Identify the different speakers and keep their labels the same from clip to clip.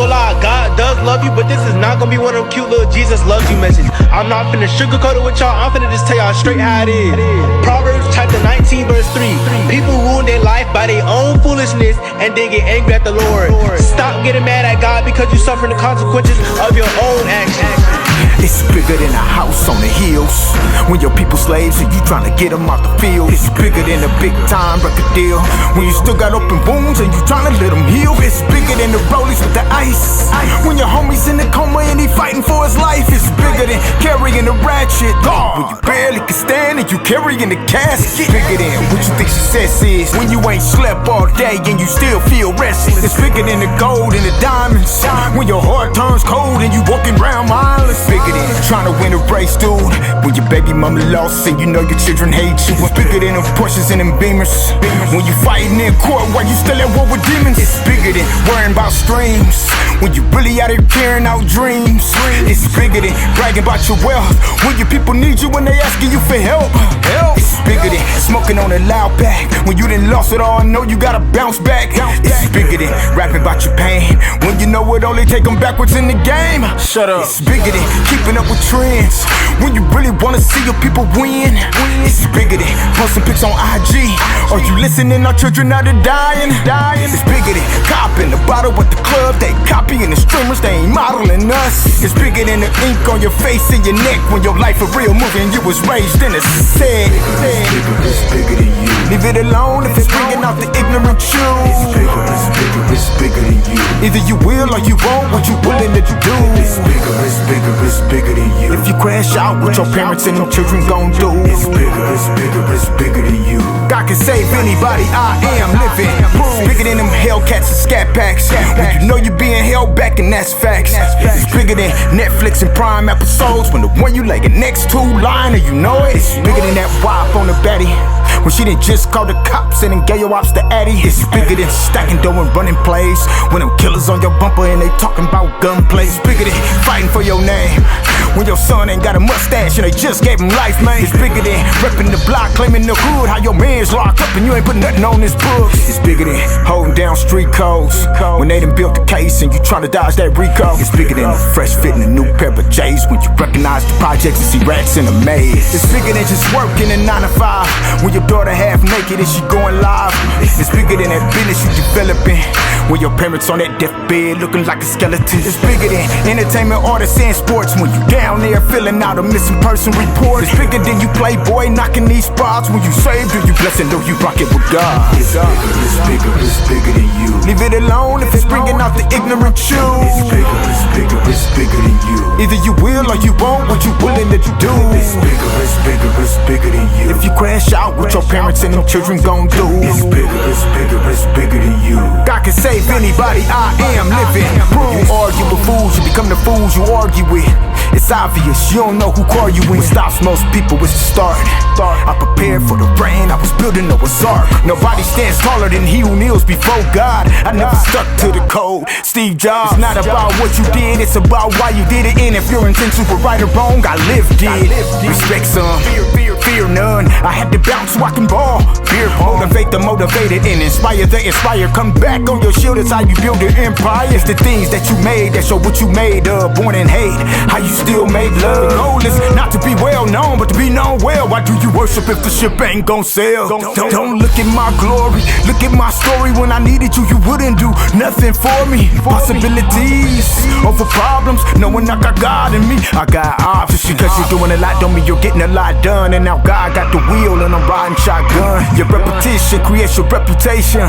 Speaker 1: gonna lie, God does love you, but this is not gonna be one of them cute little Jesus loves you messages. I'm not finna sugarcoat it with y'all, I'm finna just tell y'all straight how it is. Proverbs chapter 19 verse 3. People ruin their life by their own foolishness and then get angry at the Lord. Stop getting mad at God because you're suffering the consequences of your own actions.
Speaker 2: It's bigger than a house on the hills. When your people slaves and you tryna get them out the field. It's bigger than a big time record deal. When you still got open wounds and you tryna let them heal. It's bigger than the rollies with the ice. When your homie's in the coma and he fighting for his life. It's bigger than carrying a ratchet. When you barely can stand and you carrying the casket. Bigger than what you think success is. When you ain't slept all day and you still feel restless. It's bigger than the gold and the diamonds. When your heart turns cold and you walking around mindless. Bigger than trying to win a race, dude. When your baby mama lost and you know your children hate you. It's bigger than them Porsches and them Beamers. When you fighting in court while you still at war with demons. It's bigger than worrying about streams. When you really out here carrying out dreams. It's bigger than bragging about your wealth. When your people need you when they asking you for help. It's bigger than smoking on a loud pack. When you done lost it all, I know you gotta bounce back. It's bigger than rapping about your pain. When you know it only take them backwards in the game. Shut up. It's bigger than keeping up with trends. When you really wanna see your people win. It's bigger than posting pics on IG. Are you listening? Our children out there dying. It's bigger than copping the bottle at the club. They copying the streamers, they ain't modeling us. It's bigger than the ink on your face and your neck. When your life a real movie and you was raised in a set.
Speaker 3: It's bigger than you.
Speaker 2: Leave it alone if it's bringing out the ignorant you.
Speaker 3: It's bigger than you.
Speaker 2: Either you will or you won't, what you willing to do.
Speaker 3: It's bigger than you.
Speaker 2: If you crash out, what your parents and them children gon' do.
Speaker 3: It's bigger than you.
Speaker 2: God can save anybody, I am living proof. Bigger than them Hellcats and Scat Packs. When you know you being held back and that's facts. It's bigger than Netflix and Prime episodes. When the one you layin' next to lying and you know it. It's bigger than that wife on the Betty. When she didn't just call the cops and then gave your ops to Addy. It's bigger than stacking dough and running plays. When them killers on your bumper and they talking about gunplay. It's bigger than fighting for your name. When your son ain't got a mustache and they just gave him life, man. It's bigger than repping the block, claiming the hood. How your man's locked up and you ain't put nothing on his books. It's bigger than holding down street codes. When they done built the case and you tryna dodge that Rico. It's bigger than a fresh fit and a new pair of J's. When you recognize the projects and see rats in a maze. It's bigger than just working a 9 to 5. When your daughter half naked and she going live. It's bigger than that business you developing. When your parents on that deathbed looking like a skeleton. It's bigger than entertainment, artists, and sports. When you down there filling out a missing person report. It's bigger than you playboy knocking these spots. When you saved or you blessed or you rockin' with God.
Speaker 3: It's bigger than you.
Speaker 2: Leave it alone if it's bringing out the ignorant you.
Speaker 3: It's bigger than you.
Speaker 2: Either you will or you won't, what you willing to do.
Speaker 3: It's bigger than you.
Speaker 2: If you crash out, what your parents and them children gon' do.
Speaker 3: It's bigger than you.
Speaker 2: God can save anybody, I am living proof. You argue with fools, you become the fools you argue with. It's obvious, you don't know who call you in. What stops most people is the start. I prepared for the rain, I was building Noah's Ark. Nobody stands taller than he who kneels before God. I never stuck to the code, Steve Jobs. It's not about what you did, it's about why you did it. And if your intentions were right or wrong, I lived it. Respect some, fear none. I had to bounce so I can ball. Fear motivate the motivated and inspire the inspired. Come back on your shield, it's how you build an empire. It's the things that you made that show what you made of. Born in hate, how you still make love. The goal is not to be well known, but to be known well. Why do you worship if the ship ain't gon' sail? Don't look at my glory, look at my story. When I needed you, you wouldn't do nothing for me. Possibilities over problems, knowing I got God in me. I got options. Because you're doing a lot don't mean you're getting a lot done. And now God got the wheel and I'm riding shotgun. Your repetition creates your reputation.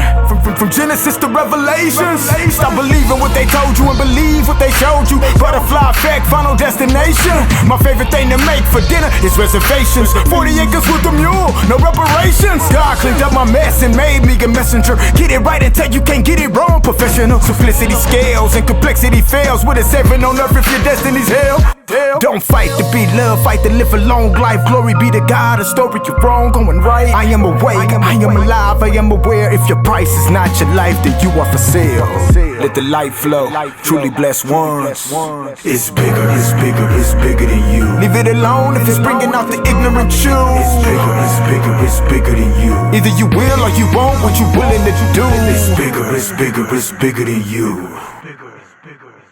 Speaker 2: From Genesis to Revelations. Stop believing what they told you and believe what they showed you. Butterfly effect, final destination. My favorite thing to make for dinner is reservations. 40 acres with a mule, no reparations. God cleaned up my mess and made me a messenger. Get it right and tell you can't get it wrong. Professional simplicity scales and complexity fails. With a 7 on earth if your destiny's hell. Don't fight to be loved, fight to live a long life. Glory be to God, a story you're wrong, going right. I am awake, I am alive, I am aware. If your price is not your life, then you are for sale. Let the light flow, truly blessed ones.
Speaker 3: It's bigger than you.
Speaker 2: Leave it alone if it's bringing out the ignorant you.
Speaker 3: It's bigger than you.
Speaker 2: Either you will or you won't, what you willing to do.
Speaker 3: It's bigger than you. bigger.